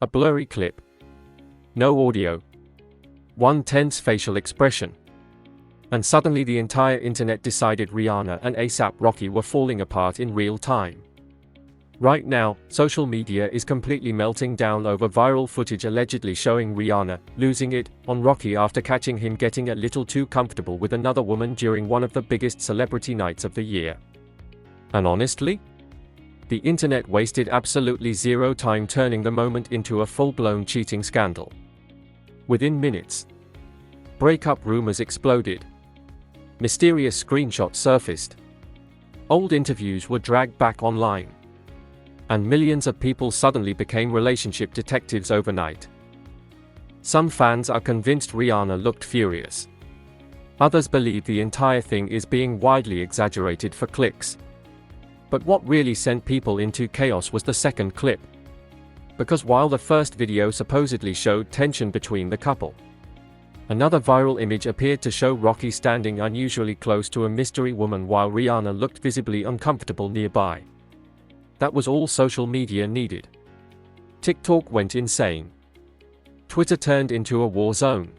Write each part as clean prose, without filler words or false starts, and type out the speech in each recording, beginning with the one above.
A blurry clip. No audio. One tense facial expression. And suddenly the entire internet decided Rihanna and A$AP Rocky were falling apart in real time. Right now, social media is completely melting down over viral footage allegedly showing Rihanna losing it on Rocky after catching him getting a little too comfortable with another woman during one of the biggest celebrity nights of the year. And honestly, the internet wasted absolutely zero time turning the moment into a full-blown cheating scandal. Within minutes, breakup rumors exploded. Mysterious screenshots surfaced. Old interviews were dragged back online. And millions of people suddenly became relationship detectives overnight. Some fans are convinced Rihanna looked furious. Others believe the entire thing is being widely exaggerated for clicks. But what really sent people into chaos was the second clip. Because while the first video supposedly showed tension between the couple, another viral image appeared to show Rocky standing unusually close to a mystery woman while Rihanna looked visibly uncomfortable nearby. That was all social media needed. TikTok went insane. Twitter turned into a war zone.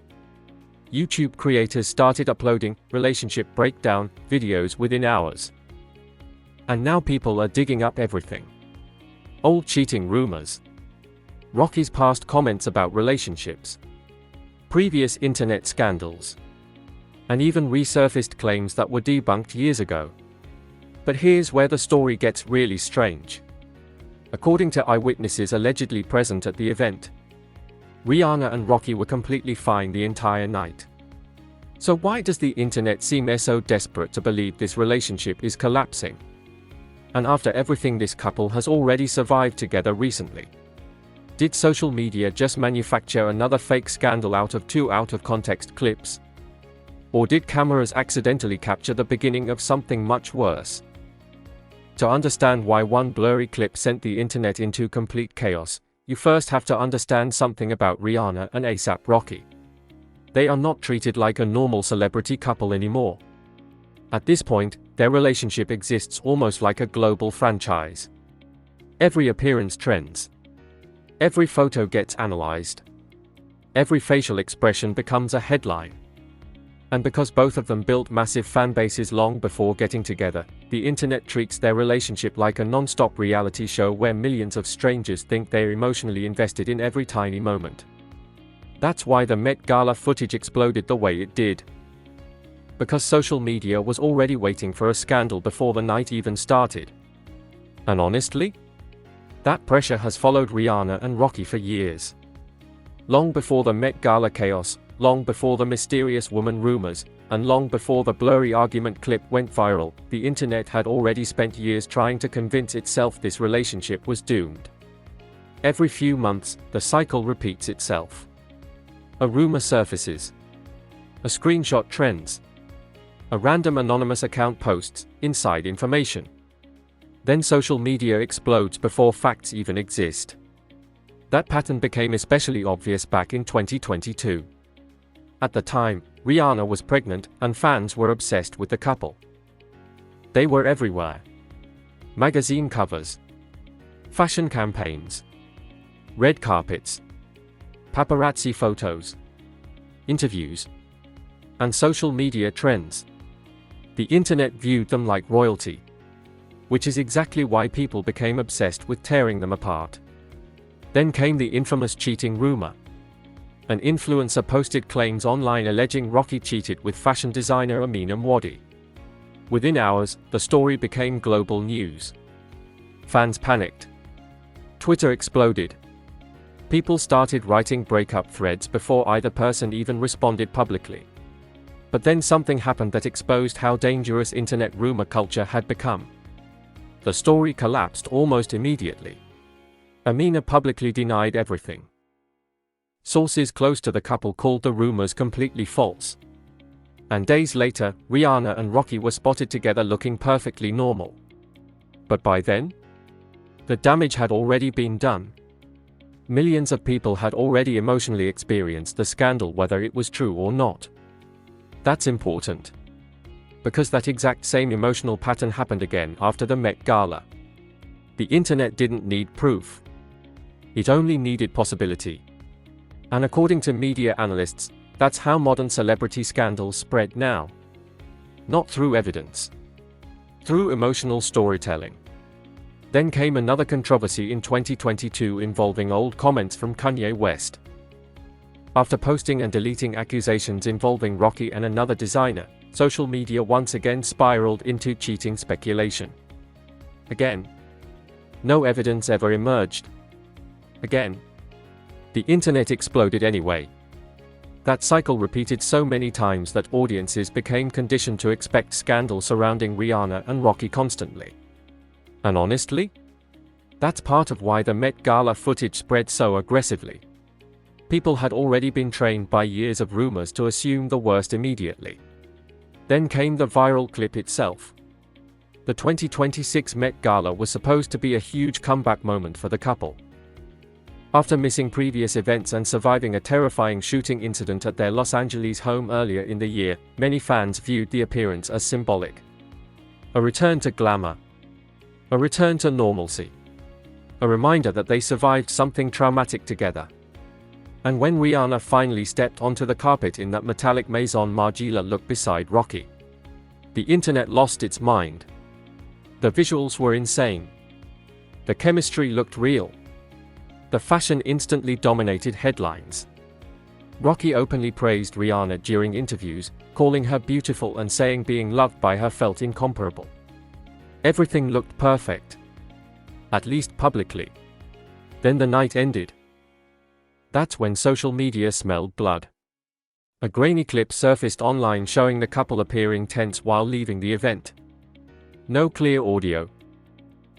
YouTube creators started uploading relationship breakdown videos within hours. And now people are digging up everything. Old cheating rumors. Rocky's past comments about relationships. Previous internet scandals. And even resurfaced claims that were debunked years ago. But here's where the story gets really strange. According to eyewitnesses allegedly present at the event, Rihanna and Rocky were completely fine the entire night. So why does the internet seem so desperate to believe this relationship is collapsing? And after everything this couple has already survived together recently. Did social media just manufacture another fake scandal out of two out-of-context clips? Or did cameras accidentally capture the beginning of something much worse? To understand why one blurry clip sent the internet into complete chaos, you first have to understand something about Rihanna and A$AP Rocky. They are not treated like a normal celebrity couple anymore. At this point, their relationship exists almost like a global franchise. Every appearance trends. Every photo gets analyzed. Every facial expression becomes a headline. And because both of them built massive fan bases long before getting together, the internet treats their relationship like a non-stop reality show where millions of strangers think they're emotionally invested in every tiny moment. That's why the Met Gala footage exploded the way it did. Because social media was already waiting for a scandal before the night even started. And honestly, that pressure has followed Rihanna and Rocky for years. Long before the Met Gala chaos, long before the mysterious woman rumors, and long before the blurry argument clip went viral, the internet had already spent years trying to convince itself this relationship was doomed. Every few months, the cycle repeats itself. A rumor surfaces. A screenshot trends. A random anonymous account posts inside information. Then social media explodes before facts even exist. That pattern became especially obvious back in 2022. At the time, Rihanna was pregnant, and fans were obsessed with the couple. They were everywhere. Magazine covers. Fashion campaigns. Red carpets. Paparazzi photos. Interviews. And social media trends. The internet viewed them like royalty. Which is exactly why people became obsessed with tearing them apart. Then came the infamous cheating rumor. An influencer posted claims online alleging Rocky cheated with fashion designer Amina Mwadi. Within hours, the story became global news. Fans panicked. Twitter exploded. People started writing breakup threads before either person even responded publicly. But then something happened that exposed how dangerous internet rumor culture had become. The story collapsed almost immediately. Amina publicly denied everything. Sources close to the couple called the rumors completely false. And days later, Rihanna and Rocky were spotted together looking perfectly normal. But by then, the damage had already been done. Millions of people had already emotionally experienced the scandal whether it was true or not. That's important. Because that exact same emotional pattern happened again after the Met Gala. The internet didn't need proof. It only needed possibility. And according to media analysts, that's how modern celebrity scandals spread now. Not through evidence. Through emotional storytelling. Then came another controversy in 2022 involving old comments from Kanye West. After posting and deleting accusations involving Rocky and another designer, social media once again spiraled into cheating speculation. Again. No evidence ever emerged. Again. The internet exploded anyway. That cycle repeated so many times that audiences became conditioned to expect scandal surrounding Rihanna and Rocky constantly. And honestly, that's part of why the Met Gala footage spread so aggressively. People had already been trained by years of rumors to assume the worst immediately. Then came the viral clip itself. The 2026 Met Gala was supposed to be a huge comeback moment for the couple. After missing previous events and surviving a terrifying shooting incident at their Los Angeles home earlier in the year, many fans viewed the appearance as symbolic. A return to glamour. A return to normalcy. A reminder that they survived something traumatic together. And when Rihanna finally stepped onto the carpet in that metallic Maison Margiela look beside Rocky, the internet lost its mind. The visuals were insane. The chemistry looked real. The fashion instantly dominated headlines. Rocky openly praised Rihanna during interviews, calling her beautiful and saying being loved by her felt incomparable. Everything looked perfect. At least publicly. Then the night ended. That's when social media smelled blood. A grainy clip surfaced online showing the couple appearing tense while leaving the event. No clear audio.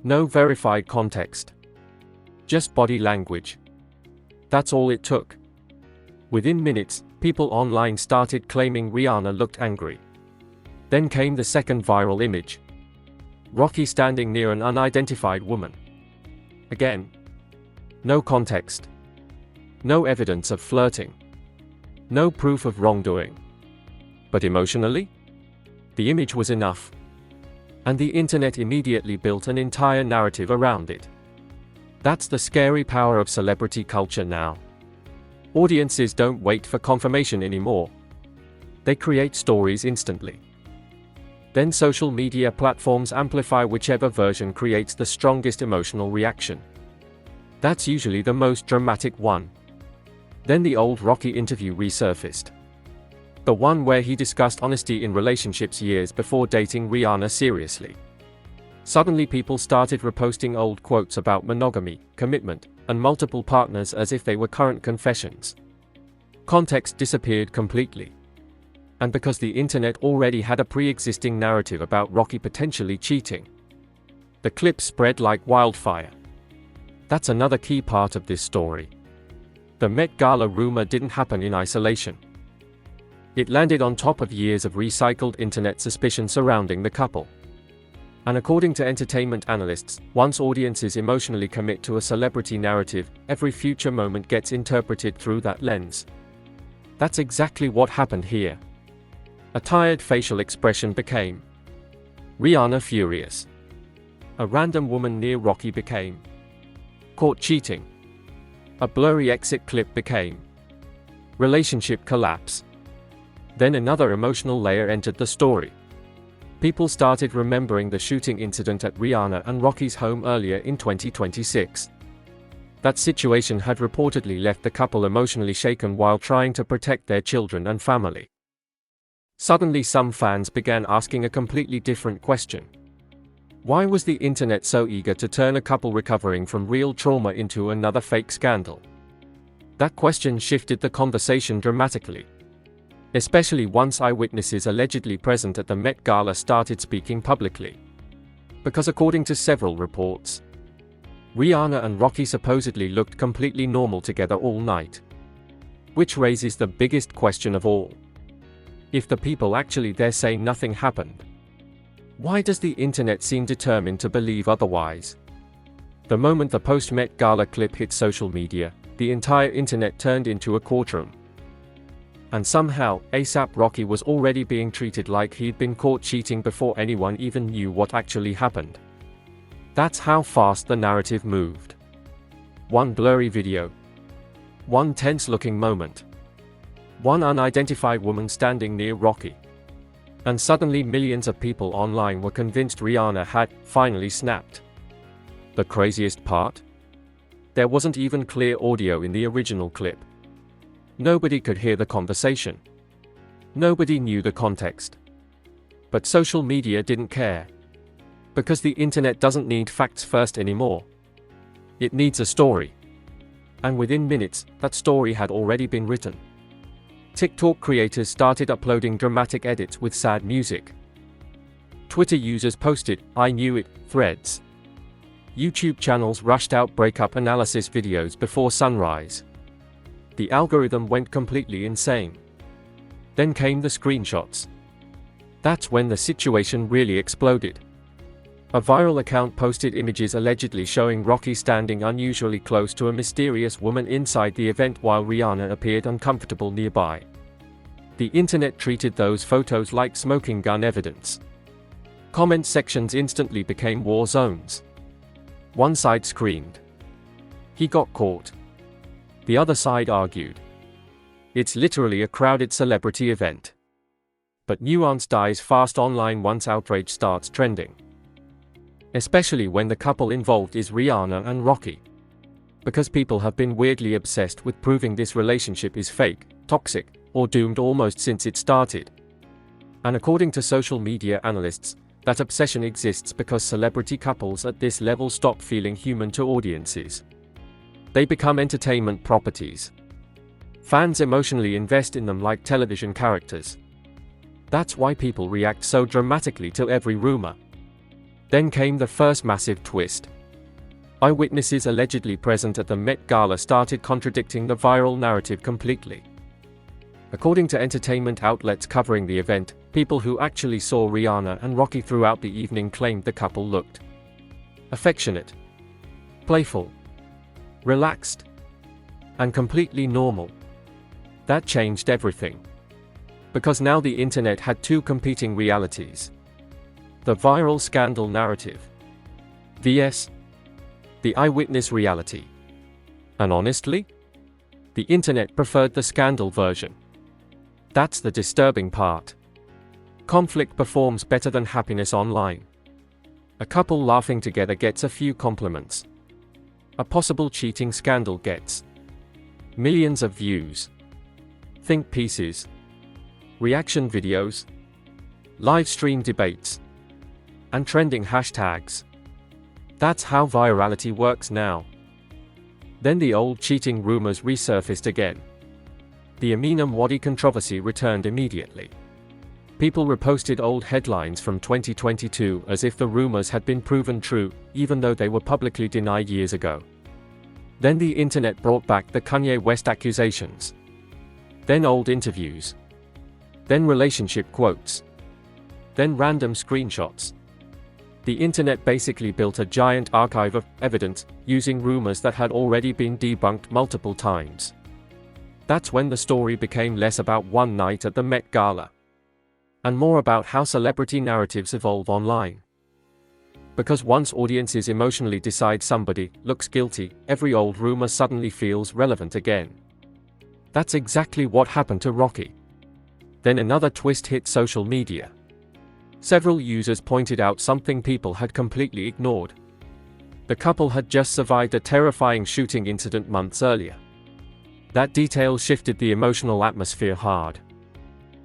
No verified context. Just body language. That's all it took. Within minutes, people online started claiming Rihanna looked angry. Then came the second viral image. Rocky standing near an unidentified woman. Again. No context. No evidence of flirting. No proof of wrongdoing. But emotionally? The image was enough. And the internet immediately built an entire narrative around it. That's the scary power of celebrity culture now. Audiences don't wait for confirmation anymore. They create stories instantly. Then social media platforms amplify whichever version creates the strongest emotional reaction. That's usually the most dramatic one. Then the old Rocky interview resurfaced. The one where he discussed honesty in relationships years before dating Rihanna seriously. Suddenly people started reposting old quotes about monogamy, commitment, and multiple partners as if they were current confessions. Context disappeared completely. And because the internet already had a pre-existing narrative about Rocky potentially cheating, the clip spread like wildfire. That's another key part of this story. The Met Gala rumor didn't happen in isolation. It landed on top of years of recycled internet suspicion surrounding the couple. And according to entertainment analysts, once audiences emotionally commit to a celebrity narrative, every future moment gets interpreted through that lens. That's exactly what happened here. A tired facial expression became Rihanna furious. A random woman near Rocky became caught cheating. A blurry exit clip became relationship collapse. Then another emotional layer entered the story. People started remembering the shooting incident at Rihanna and Rocky's home earlier in 2026. That situation had reportedly left the couple emotionally shaken while trying to protect their children and family. Suddenly some fans began asking a completely different question. Why was the internet so eager to turn a couple recovering from real trauma into another fake scandal? That question shifted the conversation dramatically. Especially once eyewitnesses allegedly present at the Met Gala started speaking publicly. Because according to several reports, Rihanna and Rocky supposedly looked completely normal together all night. Which raises the biggest question of all. If the people actually there say nothing happened, why does the internet seem determined to believe otherwise? The moment the post-Met Gala clip hit social media, the entire internet turned into a courtroom. And somehow, ASAP Rocky was already being treated like he'd been caught cheating before anyone even knew what actually happened. That's how fast the narrative moved. One blurry video. One tense-looking moment. One unidentified woman standing near Rocky. And suddenly millions of people online were convinced Rihanna had finally snapped. The craziest part? There wasn't even clear audio in the original clip. Nobody could hear the conversation. Nobody knew the context. But social media didn't care. Because the internet doesn't need facts first anymore. It needs a story. And within minutes, that story had already been written. TikTok creators started uploading dramatic edits with sad music. Twitter users posted, "I knew it" threads. YouTube channels rushed out breakup analysis videos before sunrise. The algorithm went completely insane. Then came the screenshots. That's when the situation really exploded. A viral account posted images allegedly showing Rocky standing unusually close to a mysterious woman inside the event while Rihanna appeared uncomfortable nearby. The internet treated those photos like smoking gun evidence. Comment sections instantly became war zones. One side screamed, "He got caught." The other side argued, "It's literally a crowded celebrity event." But nuance dies fast online once outrage starts trending. Especially when the couple involved is Rihanna and Rocky. Because people have been weirdly obsessed with proving this relationship is fake, toxic, or doomed almost since it started. And according to social media analysts, that obsession exists because celebrity couples at this level stop feeling human to audiences. They become entertainment properties. Fans emotionally invest in them like television characters. That's why people react so dramatically to every rumor. Then came the first massive twist. Eyewitnesses allegedly present at the Met Gala started contradicting the viral narrative completely. According to entertainment outlets covering the event, people who actually saw Rihanna and Rocky throughout the evening claimed the couple looked affectionate, playful, relaxed, and completely normal. That changed everything. Because now the internet had two competing realities. The viral scandal narrative vs. the eyewitness reality. And honestly, the internet preferred the scandal version. That's the disturbing part. Conflict performs better than happiness online. A couple laughing together gets a few compliments. A possible cheating scandal gets millions of views, think pieces, reaction videos, live stream debates, and trending hashtags. That's how virality works now. Then the old cheating rumors resurfaced again. The Eminem Wadi controversy returned immediately. People reposted old headlines from 2022 as if the rumors had been proven true, even though they were publicly denied years ago. Then the internet brought back the Kanye West accusations. Then old interviews. Then relationship quotes. Then random screenshots. The internet basically built a giant archive of evidence, using rumors that had already been debunked multiple times. That's when the story became less about one night at the Met Gala, and more about how celebrity narratives evolve online. Because once audiences emotionally decide somebody looks guilty, every old rumor suddenly feels relevant again. That's exactly what happened to Rocky. Then another twist hit social media. Several users pointed out something people had completely ignored. The couple had just survived a terrifying shooting incident months earlier. That detail shifted the emotional atmosphere hard.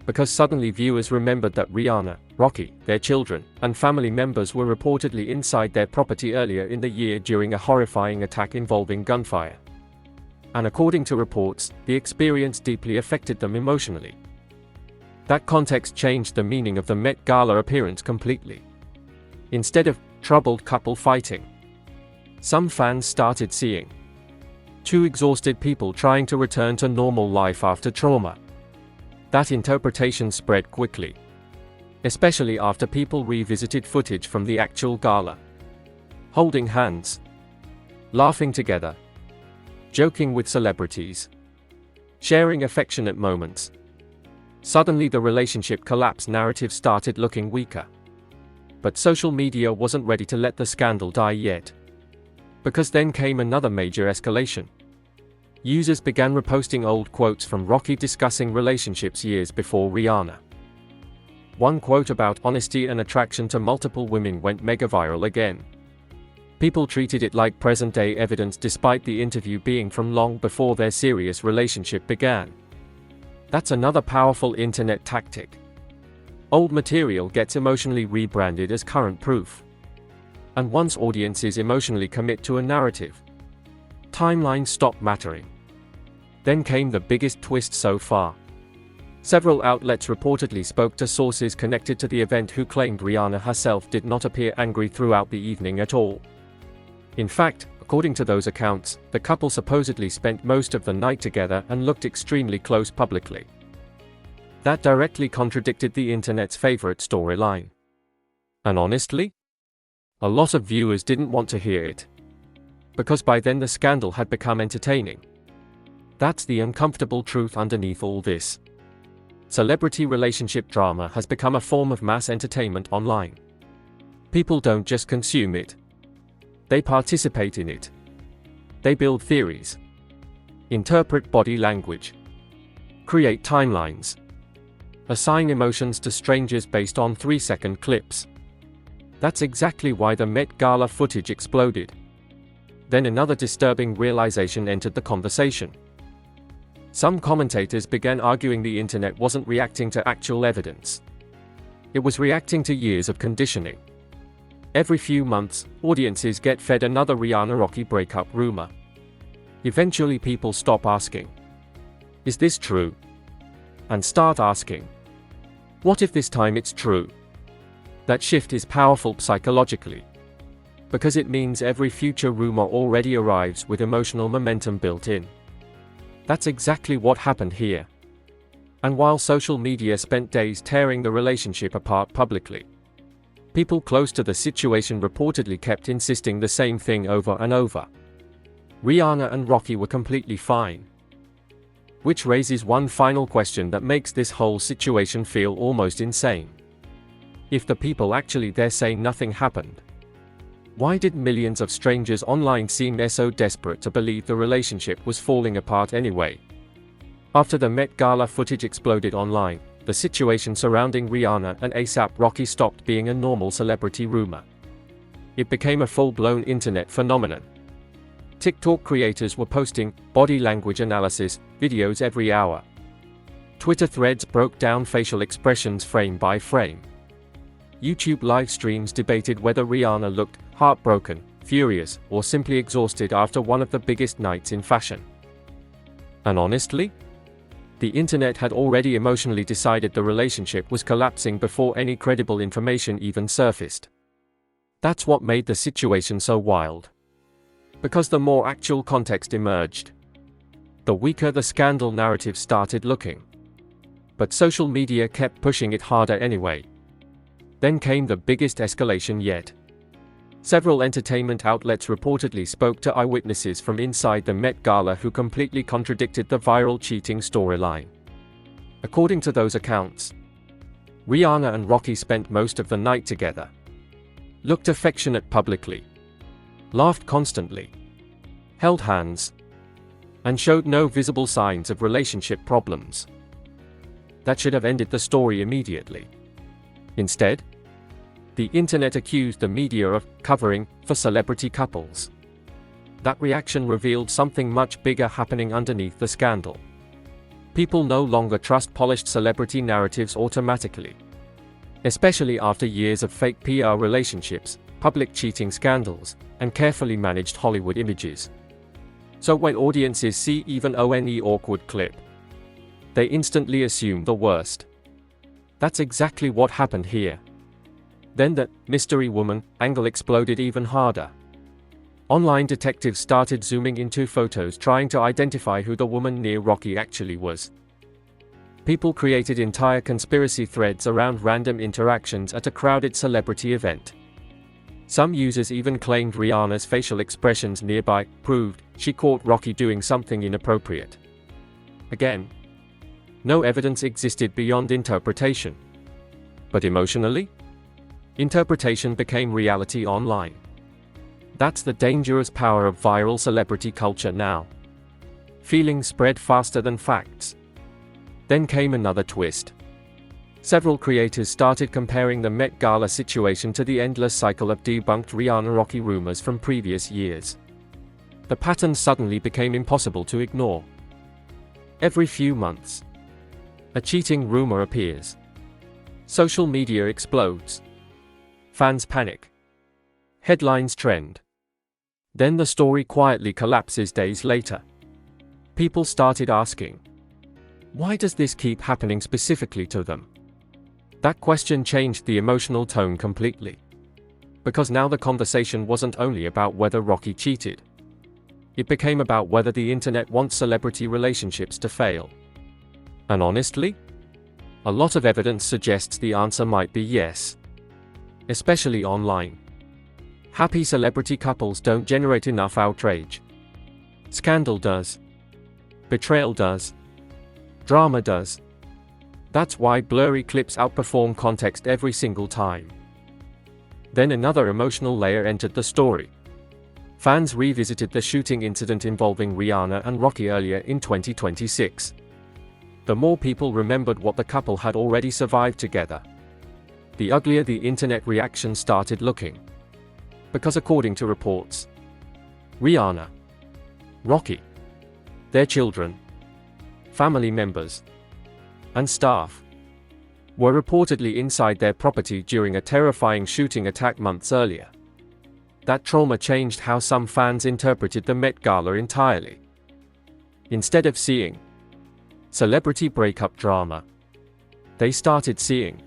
Because suddenly viewers remembered that Rihanna, Rocky, their children, and family members were reportedly inside their property earlier in the year during a horrifying attack involving gunfire. And according to reports, the experience deeply affected them emotionally. That context changed the meaning of the Met Gala appearance completely. Instead of troubled couple fighting, some fans started seeing two exhausted people trying to return to normal life after trauma. That interpretation spread quickly, especially after people revisited footage from the actual gala. Holding hands, laughing together, joking with celebrities, sharing affectionate moments. Suddenly the relationship collapse narrative started looking weaker. But social media wasn't ready to let the scandal die yet. Because then came another major escalation. Users began reposting old quotes from Rocky discussing relationships years before Rihanna. One quote about honesty and attraction to multiple women went mega viral again. People treated it like present-day evidence despite the interview being from long before their serious relationship began. That's another powerful internet tactic. Old material gets emotionally rebranded as current proof. And once audiences emotionally commit to a narrative, timelines stop mattering. Then came the biggest twist so far. Several outlets reportedly spoke to sources connected to the event who claimed Rihanna herself did not appear angry throughout the evening at all. In fact, according to those accounts, the couple supposedly spent most of the night together and looked extremely close publicly. That directly contradicted the internet's favorite storyline. And honestly, a lot of viewers didn't want to hear it. Because by then the scandal had become entertaining. That's the uncomfortable truth underneath all this. Celebrity relationship drama has become a form of mass entertainment online. People don't just consume it. They participate in it. They build theories, interpret body language, create timelines, assign emotions to strangers based on 3-second clips. That's exactly why the Met Gala footage exploded. Then another disturbing realization entered the conversation. Some commentators began arguing the internet wasn't reacting to actual evidence. It was reacting to years of conditioning. Every few months, audiences get fed another Rihanna-Rocky breakup rumor. Eventually people stop asking, "Is this true?" and start asking, "What if this time it's true?" That shift is powerful psychologically, because it means every future rumor already arrives with emotional momentum built in. That's exactly what happened here. And while social media spent days tearing the relationship apart publicly, people close to the situation reportedly kept insisting the same thing over and over. Rihanna and Rocky were completely fine. Which raises one final question that makes this whole situation feel almost insane. If the people actually there say nothing happened, why did millions of strangers online seem so desperate to believe the relationship was falling apart anyway? After the Met Gala footage exploded online, the situation surrounding Rihanna and A$AP Rocky stopped being a normal celebrity rumor. It became a full-blown internet phenomenon. TikTok creators were posting body language analysis videos every hour. Twitter threads broke down facial expressions frame by frame. YouTube live streams debated whether Rihanna looked heartbroken, furious, or simply exhausted after one of the biggest nights in fashion. And honestly, the internet had already emotionally decided the relationship was collapsing before any credible information even surfaced. That's what made the situation so wild. Because the more actual context emerged, the weaker the scandal narrative started looking. But social media kept pushing it harder anyway. Then came the biggest escalation yet. Several entertainment outlets reportedly spoke to eyewitnesses from inside the Met Gala who completely contradicted the viral cheating storyline. According to those accounts, Rihanna and Rocky spent most of the night together, looked affectionate publicly, laughed constantly, held hands, and showed no visible signs of relationship problems. That should have ended the story immediately. Instead, the internet accused the media of covering for celebrity couples. That reaction revealed something much bigger happening underneath the scandal. People no longer trust polished celebrity narratives automatically. Especially after years of fake PR relationships, public cheating scandals, and carefully managed Hollywood images. So when audiences see even an awkward clip, they instantly assume the worst. That's exactly what happened here. Then the mystery woman angle exploded even harder. Online detectives started zooming into photos trying to identify who the woman near Rocky actually was. People created entire conspiracy threads around random interactions at a crowded celebrity event. Some users even claimed Rihanna's facial expressions nearby proved she caught Rocky doing something inappropriate. Again, no evidence existed beyond interpretation. But emotionally, interpretation became reality online. That's the dangerous power of viral celebrity culture now. Feelings spread faster than facts. Then came another twist. Several creators started comparing the Met Gala situation to the endless cycle of debunked Rihanna-Rocky rumors from previous years. The pattern suddenly became impossible to ignore. Every few months, a cheating rumor appears. Social media explodes. Fans panic. Headlines trend. Then the story quietly collapses days later. People started asking, why does this keep happening specifically to them? That question changed the emotional tone completely. Because now the conversation wasn't only about whether Rocky cheated. It became about whether the internet wants celebrity relationships to fail. And honestly, a lot of evidence suggests the answer might be yes. Especially online. Happy celebrity couples don't generate enough outrage. Scandal does. Betrayal does. Drama does. That's why blurry clips outperform context every single time. Then another emotional layer entered the story. Fans revisited the shooting incident involving Rihanna and Rocky earlier in 2026. The more people remembered what the couple had already survived together, the uglier the internet reaction started looking. Because according to reports, Rihanna, Rocky, their children, family members, and staff were reportedly inside their property during a terrifying shooting attack months earlier. That trauma changed how some fans interpreted the Met Gala entirely. Instead of seeing celebrity breakup drama, they started seeing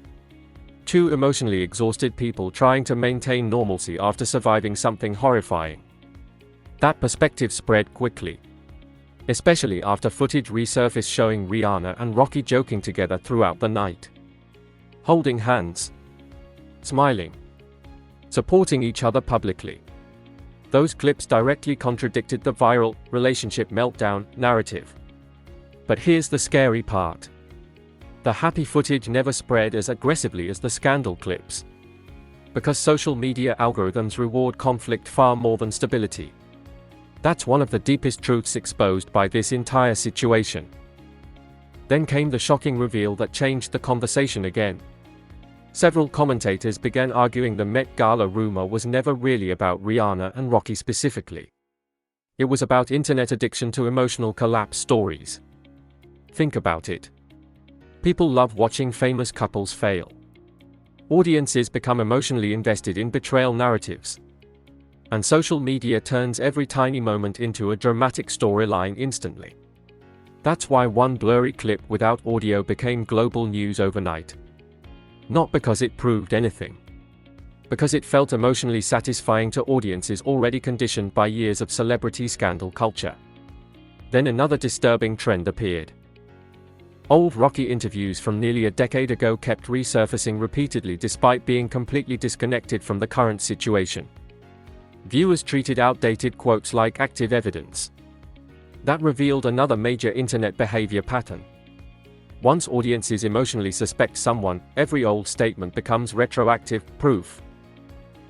two emotionally exhausted people trying to maintain normalcy after surviving something horrifying. That perspective spread quickly, especially after footage resurfaced showing Rihanna and Rocky joking together throughout the night. Holding hands, smiling, supporting each other publicly. Those clips directly contradicted the viral relationship meltdown narrative. But here's the scary part. The happy footage never spread as aggressively as the scandal clips. Because social media algorithms reward conflict far more than stability. That's one of the deepest truths exposed by this entire situation. Then came the shocking reveal that changed the conversation again. Several commentators began arguing the Met Gala rumor was never really about Rihanna and Rocky specifically. It was about internet addiction to emotional collapse stories. Think about it. People love watching famous couples fail. Audiences become emotionally invested in betrayal narratives. And social media turns every tiny moment into a dramatic storyline instantly. That's why one blurry clip without audio became global news overnight. Not because it proved anything. Because it felt emotionally satisfying to audiences already conditioned by years of celebrity scandal culture. Then another disturbing trend appeared. Old Rocky interviews from nearly a decade ago kept resurfacing repeatedly despite being completely disconnected from the current situation. Viewers treated outdated quotes like active evidence. That revealed another major internet behavior pattern. Once audiences emotionally suspect someone, every old statement becomes retroactive proof.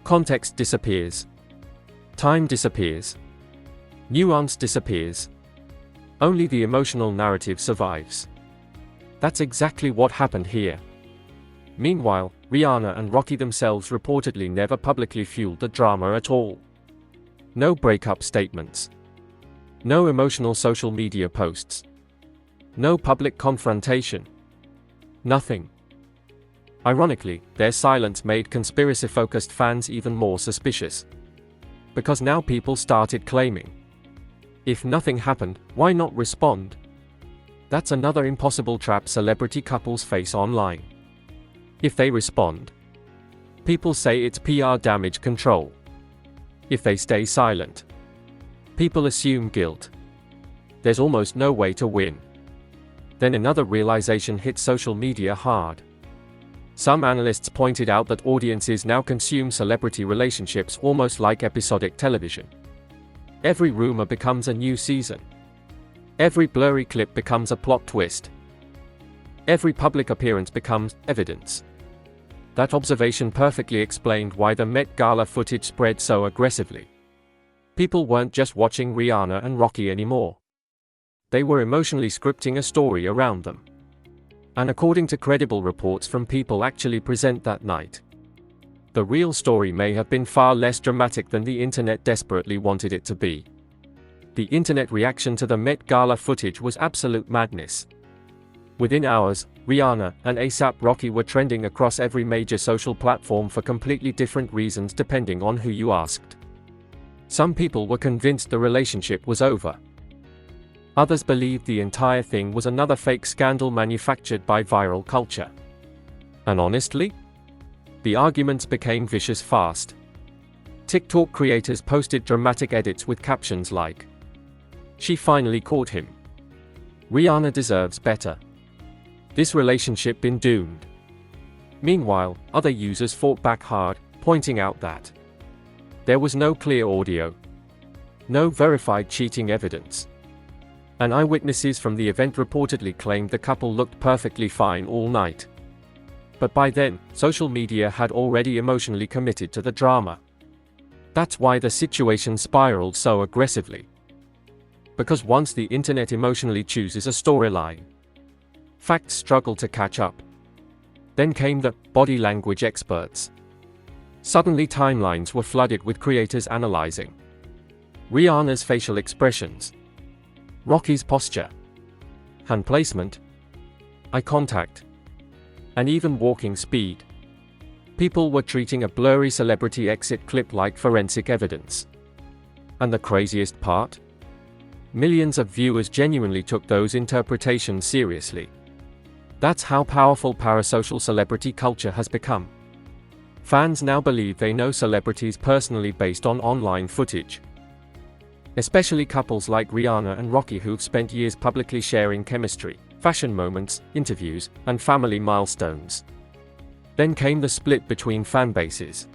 Context disappears. Time disappears. Nuance disappears. Only the emotional narrative survives. That's exactly what happened here. Meanwhile, Rihanna and Rocky themselves reportedly never publicly fueled the drama at all. No breakup statements. No emotional social media posts. No public confrontation. Nothing. Ironically, their silence made conspiracy-focused fans even more suspicious. Because now people started claiming, if nothing happened, why not respond? That's another impossible trap celebrity couples face online. If they respond, people say it's PR damage control. If they stay silent, people assume guilt. There's almost no way to win. Then another realization hit social media hard. Some analysts pointed out that audiences now consume celebrity relationships almost like episodic television. Every rumor becomes a new season. Every blurry clip becomes a plot twist. Every public appearance becomes evidence. That observation perfectly explained why the Met Gala footage spread so aggressively. People weren't just watching Rihanna and Rocky anymore. They were emotionally scripting a story around them. And according to credible reports from people actually present that night, the real story may have been far less dramatic than the internet desperately wanted it to be. The internet reaction to the Met Gala footage was absolute madness. Within hours, Rihanna and A$AP Rocky were trending across every major social platform for completely different reasons depending on who you asked. Some people were convinced the relationship was over. Others believed the entire thing was another fake scandal manufactured by viral culture. And honestly, the arguments became vicious fast. TikTok creators posted dramatic edits with captions like, "She finally caught him. Rihanna deserves better. This relationship been doomed." Meanwhile, other users fought back hard, pointing out that there was no clear audio, no verified cheating evidence, and eyewitnesses from the event reportedly claimed the couple looked perfectly fine all night. But by then, social media had already emotionally committed to the drama. That's why the situation spiraled so aggressively. Because once the internet emotionally chooses a storyline, facts struggle to catch up. Then came the body language experts. Suddenly timelines were flooded with creators analyzing Rihanna's facial expressions, Rocky's posture, hand placement, eye contact, and even walking speed. People were treating a blurry celebrity exit clip like forensic evidence. And the craziest part? Millions of viewers genuinely took those interpretations seriously. That's how powerful parasocial celebrity culture has become. Fans now believe they know celebrities personally based on online footage. Especially couples like Rihanna and Rocky who've spent years publicly sharing chemistry, fashion moments, interviews, and family milestones. Then came the split between fan bases.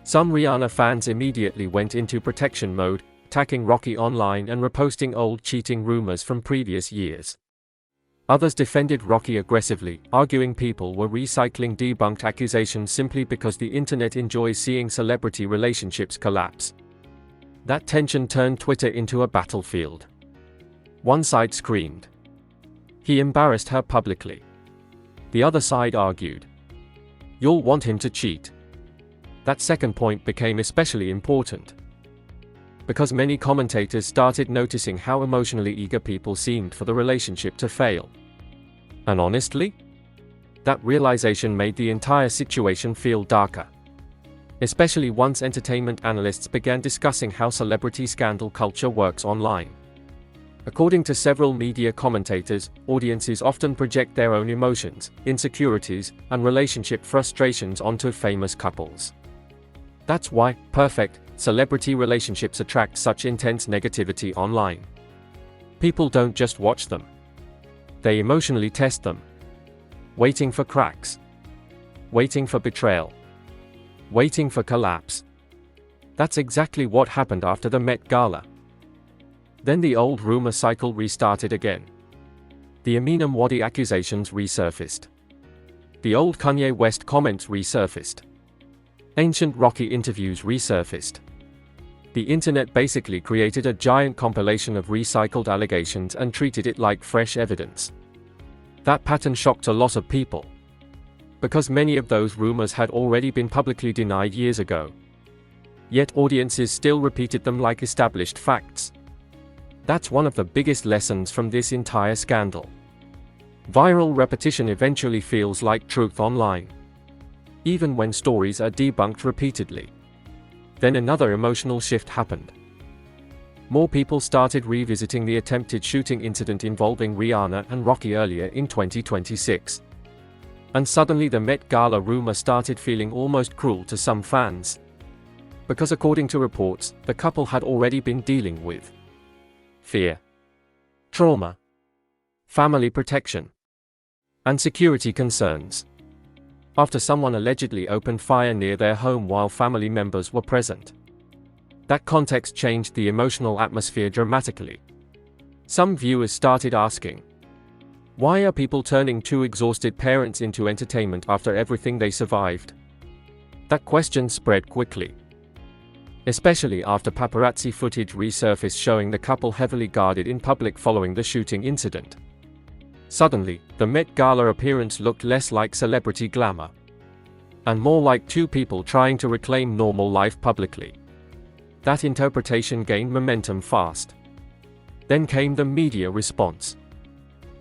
Some Rihanna fans immediately went into protection mode, attacking Rocky online and reposting old cheating rumors from previous years. Others defended Rocky aggressively, arguing people were recycling debunked accusations simply because the internet enjoys seeing celebrity relationships collapse. That tension turned Twitter into a battlefield. One side screamed, "He embarrassed her publicly." The other side argued, "You'll want him to cheat." That second point became especially important, because many commentators started noticing how emotionally eager people seemed for the relationship to fail. And honestly, that realization made the entire situation feel darker. Especially once entertainment analysts began discussing how celebrity scandal culture works online. According to several media commentators, audiences often project their own emotions, insecurities, and relationship frustrations onto famous couples. That's why perfect celebrity relationships attract such intense negativity online. People don't just watch them. They emotionally test them. Waiting for cracks. Waiting for betrayal. Waiting for collapse. That's exactly what happened after the Met Gala. Then the old rumor cycle restarted again. The Eminem Wadi accusations resurfaced. The old Kanye West comments resurfaced. Ancient Rocky interviews resurfaced. The internet basically created a giant compilation of recycled allegations and treated it like fresh evidence. That pattern shocked a lot of people, because many of those rumors had already been publicly denied years ago. Yet audiences still repeated them like established facts. That's one of the biggest lessons from this entire scandal. Viral repetition eventually feels like truth online, even when stories are debunked repeatedly. Then another emotional shift happened. More people started revisiting the attempted shooting incident involving Rihanna and Rocky earlier in 2026. And suddenly the Met Gala rumor started feeling almost cruel to some fans. Because according to reports, the couple had already been dealing with fear, trauma, family protection, and security concerns after someone allegedly opened fire near their home while family members were present. That context changed the emotional atmosphere dramatically. Some viewers started asking, why are people turning two exhausted parents into entertainment after everything they survived? That question spread quickly. especially after paparazzi footage resurfaced showing the couple heavily guarded in public following the shooting incident. Suddenly, the Met Gala appearance looked less like celebrity glamour, and more like two people trying to reclaim normal life publicly. That interpretation gained momentum fast. Then came the media response.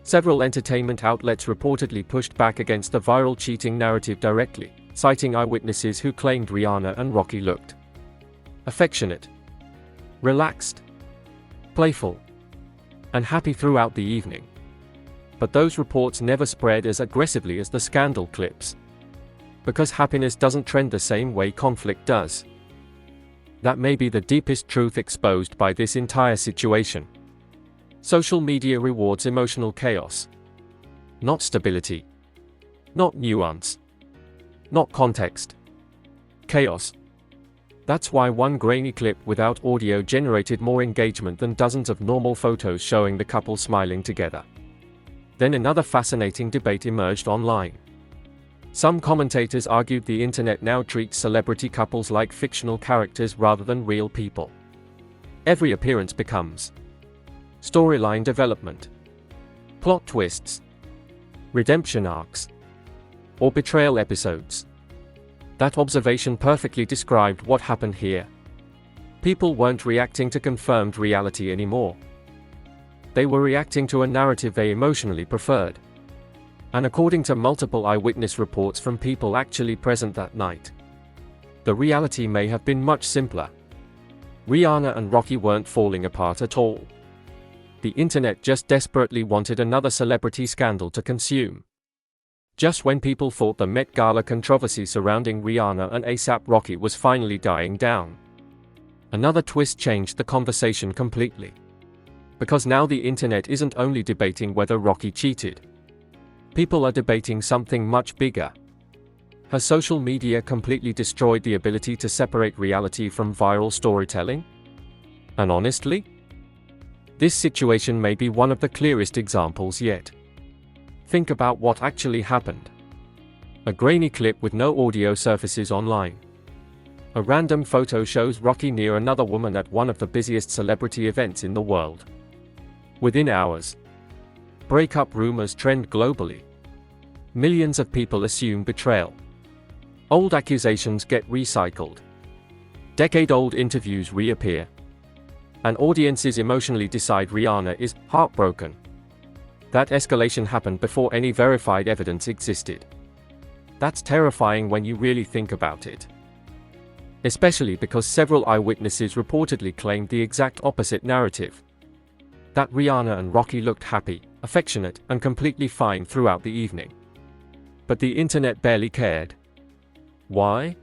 Several entertainment outlets reportedly pushed back against the viral cheating narrative directly, citing eyewitnesses who claimed Rihanna and Rocky looked affectionate, relaxed, playful, and happy throughout the evening. But those reports never spread as aggressively as the scandal clips. Because happiness doesn't trend the same way conflict does. That may be the deepest truth exposed by this entire situation. Social media rewards emotional chaos. Not stability. Not nuance. Not context. Chaos. That's why one grainy clip without audio generated more engagement than dozens of normal photos showing the couple smiling together. Then another fascinating debate emerged online. Some commentators argued the internet now treats celebrity couples like fictional characters rather than real people. Every appearance becomes storyline development, plot twists, redemption arcs, or betrayal episodes. That observation perfectly described what happened here. People weren't reacting to confirmed reality anymore. They were reacting to a narrative they emotionally preferred. And according to multiple eyewitness reports from people actually present that night, the reality may have been much simpler. Rihanna and Rocky weren't falling apart at all. The internet just desperately wanted another celebrity scandal to consume. Just when people thought the Met Gala controversy surrounding Rihanna and A$AP Rocky was finally dying down, another twist changed the conversation completely. Because now the internet isn't only debating whether Rocky cheated. People are debating something much bigger. Has social media completely destroyed the ability to separate reality from viral storytelling? And honestly, this situation may be one of the clearest examples yet. Think about what actually happened. A grainy clip with no audio surfaces online. A random photo shows Rocky near another woman at one of the busiest celebrity events in the world. Within hours, breakup rumors trend globally. Millions of people assume betrayal. Old accusations get recycled. Decade-old interviews reappear. And audiences emotionally decide Rihanna is heartbroken. That escalation happened before any verified evidence existed. That's terrifying when you really think about it. Especially because several eyewitnesses reportedly claimed the exact opposite narrative. That Rihanna and Rocky looked happy, affectionate, and completely fine throughout the evening. But the internet barely cared. Why?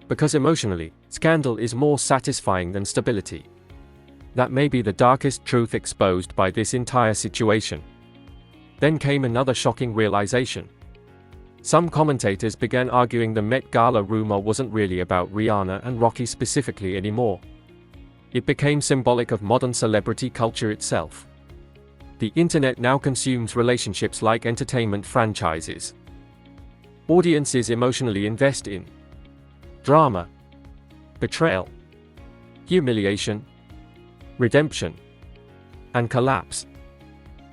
Because emotionally, scandal is more satisfying than stability. That may be the darkest truth exposed by this entire situation. Then came another shocking realization. Some commentators began arguing the Met Gala rumor wasn't really about Rihanna and Rocky specifically anymore. It became symbolic of modern celebrity culture itself. The internet now consumes relationships like entertainment franchises. Audiences emotionally invest in drama, betrayal, humiliation, redemption, and collapse.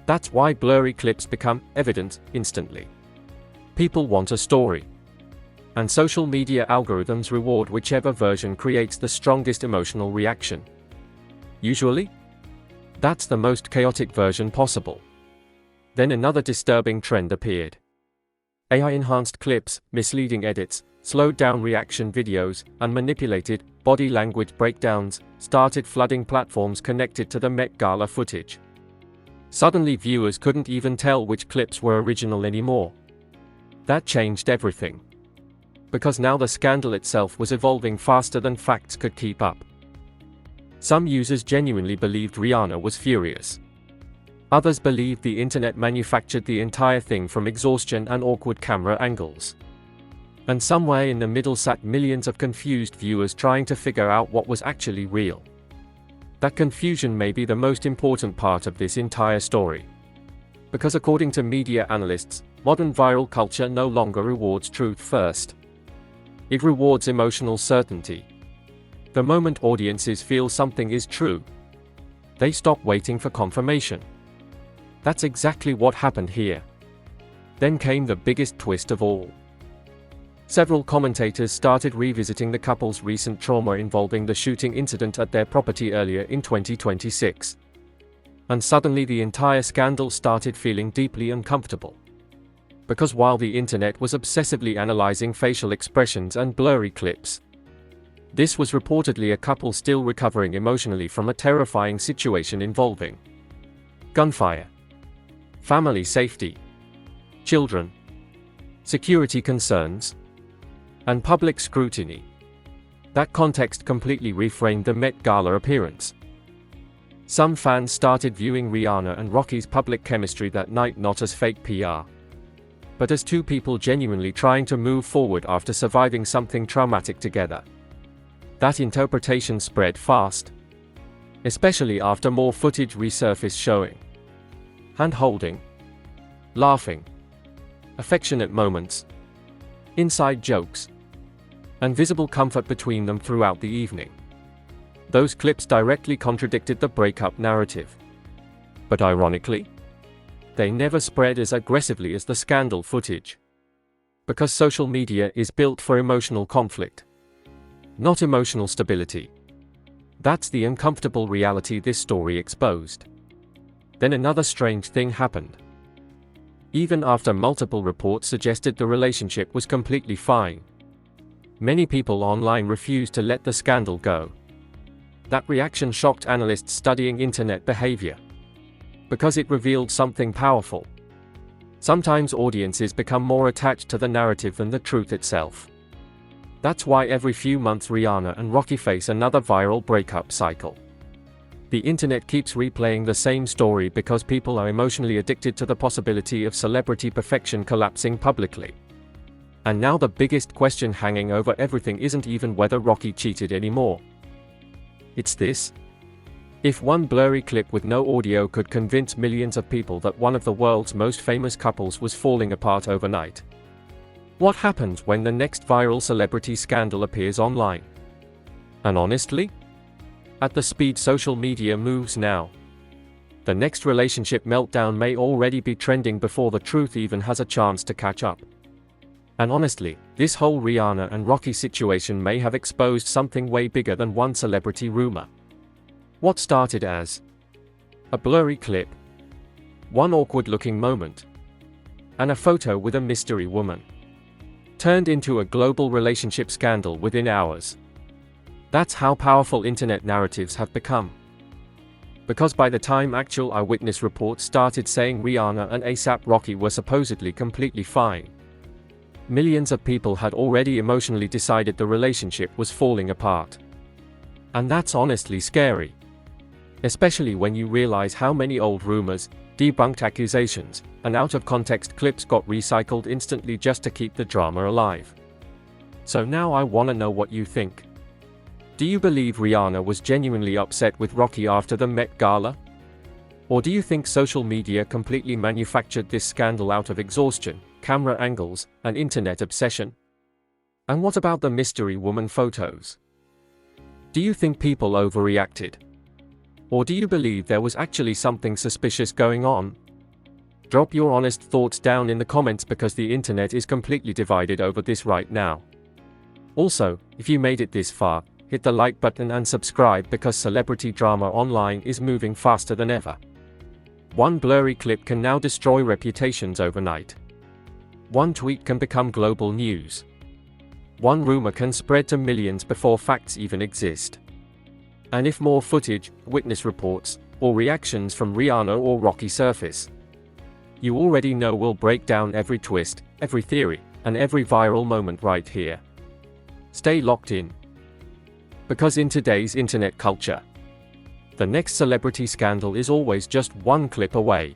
That's why blurry clips become evident instantly. People want a story. And social media algorithms reward whichever version creates the strongest emotional reaction. Usually, that's the most chaotic version possible. Then another disturbing trend appeared. AI-enhanced clips, misleading edits, slowed-down reaction videos, and manipulated body language breakdowns started flooding platforms connected to the Met Gala footage. Suddenly viewers couldn't even tell which clips were original anymore. That changed everything. Because now the scandal itself was evolving faster than facts could keep up. Some users genuinely believed Rihanna was furious. Others believed the internet manufactured the entire thing from exhaustion and awkward camera angles. And somewhere in the middle sat millions of confused viewers trying to figure out what was actually real. That confusion may be the most important part of this entire story. Because according to media analysts, modern viral culture no longer rewards truth first. It rewards emotional certainty. The moment audiences feel something is true, they stop waiting for confirmation. That's exactly what happened here. Then came the biggest twist of all. Several commentators started revisiting the couple's recent trauma involving the shooting incident at their property earlier in 2026. And suddenly the entire scandal started feeling deeply uncomfortable. Because while the internet was obsessively analyzing facial expressions and blurry clips, this was reportedly a couple still recovering emotionally from a terrifying situation involving gunfire, family safety, children, security concerns, and public scrutiny. That context completely reframed the Met Gala appearance. Some fans started viewing Rihanna and Rocky's public chemistry that night not as fake PR, but as two people genuinely trying to move forward after surviving something traumatic together. That interpretation spread fast, especially after more footage resurfaced showing hand-holding, laughing, affectionate moments, inside jokes, and visible comfort between them throughout the evening. Those clips directly contradicted the breakup narrative. But ironically, they never spread as aggressively as the scandal footage. Because social media is built for emotional conflict, not emotional stability. That's the uncomfortable reality this story exposed. Then another strange thing happened. Even after multiple reports suggested the relationship was completely fine, many people online refused to let the scandal go. That reaction shocked analysts studying internet behavior, because it revealed something powerful. Sometimes audiences become more attached to the narrative than the truth itself. That's why every few months Rihanna and Rocky face another viral breakup cycle. The internet keeps replaying the same story because people are emotionally addicted to the possibility of celebrity perfection collapsing publicly. And now the biggest question hanging over everything isn't even whether Rocky cheated anymore. It's this: if one blurry clip with no audio could convince millions of people that one of the world's most famous couples was falling apart overnight, what happens when the next viral celebrity scandal appears online? And honestly, at the speed social media moves now, the next relationship meltdown may already be trending before the truth even has a chance to catch up. And honestly, this whole Rihanna and Rocky situation may have exposed something way bigger than one celebrity rumor. What started as a blurry clip, one awkward-looking moment, and a photo with a mystery woman, turned into a global relationship scandal within hours. That's how powerful internet narratives have become. Because by the time actual eyewitness reports started saying Rihanna and A$AP Rocky were supposedly completely fine, millions of people had already emotionally decided the relationship was falling apart. And that's honestly scary. Especially when you realize how many old rumors, debunked accusations, and out-of-context clips got recycled instantly just to keep the drama alive. So now I wanna know what you think. Do you believe Rihanna was genuinely upset with Rocky after the Met Gala? Or do you think social media completely manufactured this scandal out of exhaustion, camera angles, and internet obsession? And what about the mystery woman photos? Do you think people overreacted? Or do you believe there was actually something suspicious going on? Drop your honest thoughts down in the comments because the internet is completely divided over this right now. Also, if you made it this far, hit the like button and subscribe because celebrity drama online is moving faster than ever. One blurry clip can now destroy reputations overnight. One tweet can become global news. One rumor can spread to millions before facts even exist. And if more footage, witness reports, or reactions from Rihanna or Rocky surface, you already know we'll break down every twist, every theory, and every viral moment right here. Stay locked in. Because in today's internet culture, the next celebrity scandal is always just one clip away.